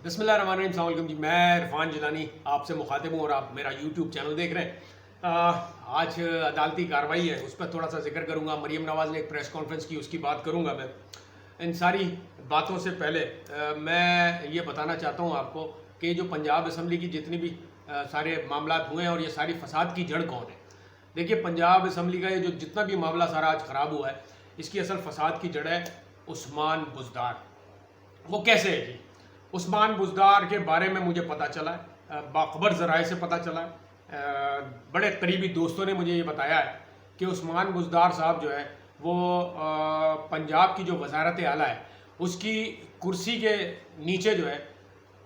بسم اللہ الرحمن الرحیم. السلام علیکم جی. میں عرفان جیلانی آپ سے مخاطب ہوں اور آپ میرا یوٹیوب چینل دیکھ رہے ہیں. آج عدالتی کارروائی ہے, اس پر تھوڑا سا ذکر کروں گا. مریم نواز نے ایک پریس کانفرنس کی, اس کی بات کروں گا میں. ان ساری باتوں سے پہلے میں یہ بتانا چاہتا ہوں آپ کو کہ جو پنجاب اسمبلی کی جتنی بھی سارے معاملات ہوئے ہیں اور یہ ساری فساد کی جڑ کون ہے. دیکھیے, پنجاب اسمبلی کا یہ جو جتنا بھی معاملہ سارا آج خراب ہوا ہے, اس کی اصل فساد کی جڑ ہے عثمان بزدار. وہ کیسے ہے جی؟ عثمان بزدار کے بارے میں مجھے پتہ چلا ہے, باخبر ذرائع سے پتہ چلا ہے, بڑے قریبی دوستوں نے مجھے یہ بتایا ہے کہ عثمان بزدار صاحب جو ہے وہ پنجاب کی جو وزارت اعلیٰ ہے اس کی کرسی کے نیچے جو ہے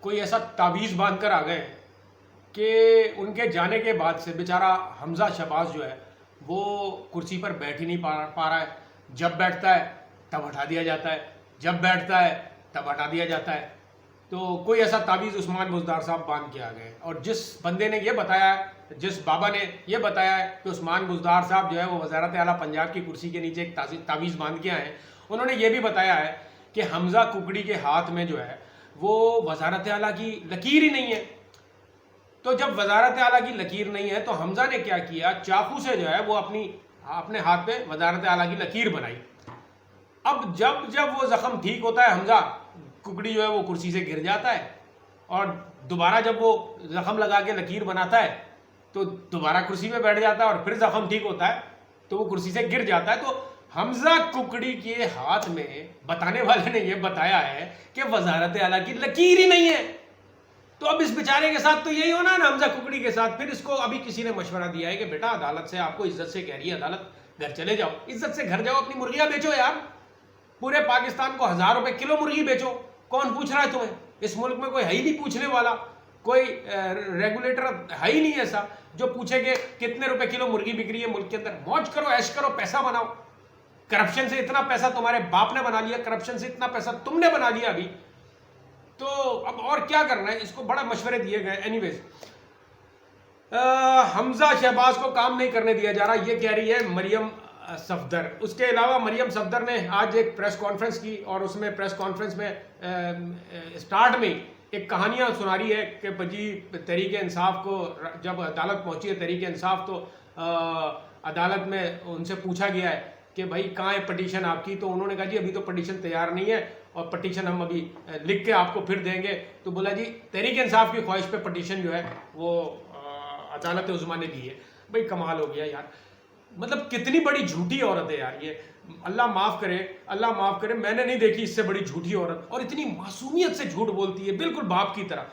کوئی ایسا تعویذ باندھ کر آ گئے ہیں کہ ان کے جانے کے بعد سے بیچارہ حمزہ شہباز جو ہے وہ کرسی پر بیٹھ ہی نہیں پا رہا ہے. جب بیٹھتا ہے تب ہٹا دیا جاتا ہے, جب بیٹھتا ہے تب ہٹا دیا جاتا ہے. تو کوئی ایسا تعویذ عثمان بزدار صاحب باندھ کے آ گئے. اور جس بندے نے یہ بتایا ہے, جس بابا نے یہ بتایا ہے کہ عثمان بزدار صاحب جو ہے وہ وزارت اعلیٰ پنجاب کی کرسی کے نیچے ایک تعویذ باندھ کے آئے ہیں, انہوں نے یہ بھی بتایا ہے کہ حمزہ ککڑی کے ہاتھ میں جو ہے وہ وزارت اعلیٰ کی لکیر ہی نہیں ہے. تو جب وزارت اعلیٰ کی لکیر نہیں ہے تو حمزہ نے کیا کیا, چاقو سے جو ہے وہ اپنے ہاتھ پہ وزارت اعلیٰ کی لکیر بنائی. اب جب وہ زخم ٹھیک ہوتا ہے, حمزہ ککڑی جو ہے وہ کرسی سے گر جاتا ہے اور دوبارہ جب وہ زخم لگا کے لکیر بناتا ہے تو دوبارہ کرسی پہ بیٹھ جاتا ہے اور پھر زخم ٹھیک ہوتا ہے تو وہ کرسی سے گر جاتا ہے. تو حمزہ ککڑی کے ہاتھ میں بتانے والے نے یہ بتایا ہے کہ وزارت اعلیٰ کی لکیر ہی نہیں ہے. تو اب اس بیچارے کے ساتھ تو یہی ہونا ہے نا, حمزہ ککڑی کے ساتھ. پھر اس کو ابھی کسی نے مشورہ دیا ہے کہ بیٹا عدالت سے آپ کو عزت سے کہہ رہی ہے عدالت, گھر چلے جاؤ, عزت سے گھر جاؤ, اپنی مرغیاں بیچو یار. پورے پاکستان کو 1000 روپے کلو مرغی بیچو, کون پوچھ رہا ہے تمہیں؟ اس ملک میں کوئی ہے ہی نہیں پوچھنے والا, کوئی ریگولیٹر ہے ہی نہیں ایسا جو پوچھے کہ کتنے روپے کلو مرغی بک رہی ہے ملک کے اندر. موج کرو, عیش کرو, پیسہ بناؤ. کرپشن سے اتنا پیسہ تمہارے باپ نے بنا لیا, کرپشن سے اتنا پیسہ تم نے بنا لیا ابھی, تو اب اور کیا کرنا ہے. اس کو بڑا مشورے دیے گئے. اینی ویز, حمزہ شہباز کو کام نہیں کرنے دیا جا رہا, یہ کہہ رہی ہے مریم صفدر. اس کے علاوہ مریم صفدر نے آج ایک پریس کانفرنس کی اور اس میں پریس کانفرنس میں سٹارٹ میں ایک کہانیاں سنا رہی ہے کہ جی تحریک انصاف کو جب عدالت پہنچی ہے تحریک انصاف تو عدالت میں ان سے پوچھا گیا ہے کہ بھائی کہاں ہے پٹیشن آپ کی, تو انہوں نے کہا جی ابھی تو پٹیشن تیار نہیں ہے اور پٹیشن ہم ابھی لکھ کے آپ کو پھر دیں گے. تو بولا جی تحریک انصاف کی خواہش پہ پٹیشن جو ہے وہ عدالت عظمیٰ نے دی ہے. بھائی کمال ہو گیا یار, مطلب کتنی بڑی جھوٹی عورت ہے یار یہ. اللہ معاف کرے, اللہ معاف کرے, میں نے نہیں دیکھی اس سے بڑی جھوٹی عورت, اور اتنی معصومیت سے جھوٹ بولتی ہے بالکل باپ کی طرح.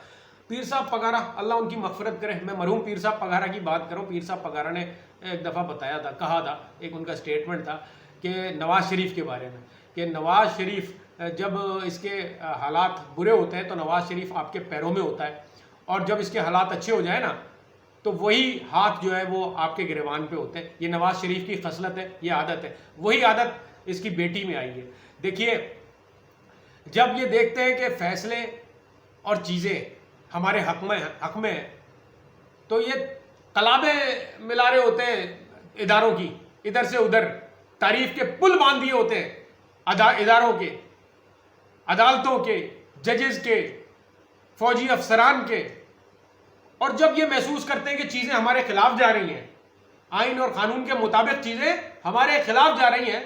پیر صاحب پگارا, اللہ ان کی مغفرت کرے, میں مرحوم پیر صاحب پگارا کی بات کروں. پیر صاحب پگارا نے ایک دفعہ بتایا تھا, کہا تھا, ایک ان کا سٹیٹمنٹ تھا کہ نواز شریف کے بارے میں, کہ نواز شریف جب اس کے حالات برے ہوتے ہیں تو نواز شریف آپ کے پیروں میں ہوتا ہے, اور جب اس کے حالات اچھے ہو جائیں نا تو وہی ہاتھ جو ہے وہ آپ کے گریبان پہ ہوتے ہیں. یہ نواز شریف کی خصلت ہے, یہ عادت ہے. وہی عادت اس کی بیٹی میں آئی ہے. دیکھیے, جب یہ دیکھتے ہیں کہ فیصلے اور چیزیں ہمارے حق میں ہیں تو یہ کلابیں ملا رہے ہوتے ہیں اداروں کی, ادھر سے ادھر تعریف کے پل باندھ دیے ہوتے ہیں اداروں کے, عدالتوں کے, ججز کے, فوجی افسران کے. اور جب یہ محسوس کرتے ہیں کہ چیزیں ہمارے خلاف جا رہی ہیں, آئین اور قانون کے مطابق چیزیں ہمارے خلاف جا رہی ہیں,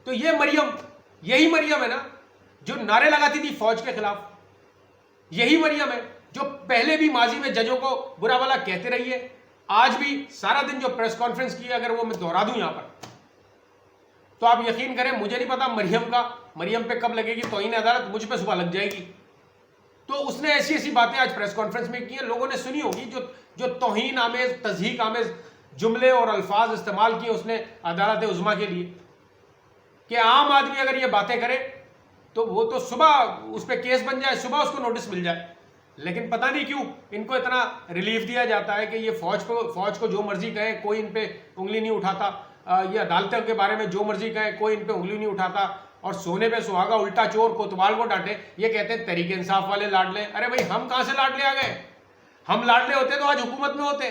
تو یہ مریم, یہی مریم ہے نا جو نعرے لگاتی تھی فوج کے خلاف. یہی مریم ہے جو پہلے بھی ماضی میں ججوں کو برا بھلا کہتے رہی ہے. آج بھی سارا دن جو پریس کانفرنس کی ہے, اگر وہ میں دہرا دوں یہاں پر تو آپ یقین کریں, مجھے نہیں پتا مریم پہ کب لگے گی توہین عدالت, مجھ پہ صبح لگ جائے گی. تو اس نے ایسی باتیں آج پریس کانفرنس میں کی ہیں, لوگوں نے سنی ہوگی, جو توہین آمیز, تضحیک آمیز جملے اور الفاظ استعمال کیے اس نے عدالت عظمیٰ کے لیے, کہ عام آدمی اگر یہ باتیں کرے تو وہ تو صبح اس پہ کیس بن جائے, صبح اس کو نوٹس مل جائے. لیکن پتہ نہیں کیوں ان کو اتنا ریلیف دیا جاتا ہے کہ یہ فوج کو جو مرضی کہیں کوئی ان پہ انگلی نہیں اٹھاتا, یہ عدالتوں کے بارے میں جو مرضی کہیں کوئی ان پہ انگلی نہیں اٹھاتا, اور سونے پہ سہاگا الٹا چور کوتوال کو ڈانٹے. یہ کہتے ہیں تحریک انصاف والے لاڈلے. ارے بھائی ہم کہاں سے لاڈلے آ گئے؟ ہم لاڈلے ہوتے تو آج حکومت میں ہوتے.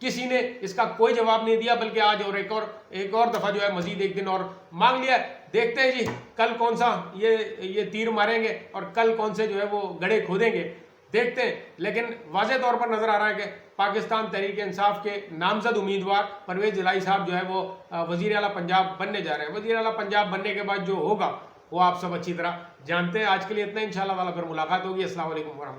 کسی نے اس کا کوئی جواب نہیں دیا، بلکہ آج اور ایک اور دفعہ جو ہے مزید ایک دن اور مانگ لیا ہے۔ دیکھتے ہیں جی کل کون سا یہ تیر ماریں گے اور کل کون سے جو ہے وہ گڑھے کھودیں گے، دیکھتے ہیں۔ لیکن واضح طور پر نظر آ رہا ہے کہ پاکستان تحریک انصاف کے نامزد امیدوار پرویز الہی صاحب جو ہے وہ وزیر اعلیٰ پنجاب بننے جا رہے ہیں۔ وزیر اعلیٰ پنجاب بننے کے بعد جو ہوگا وہ آپ سب اچھی طرح جانتے ہیں۔ آج کے لیے اتنا، انشاءاللہ تعالیٰ پھر ملاقات ہوگی۔ السلام علیکم ورحمۃ اللہ۔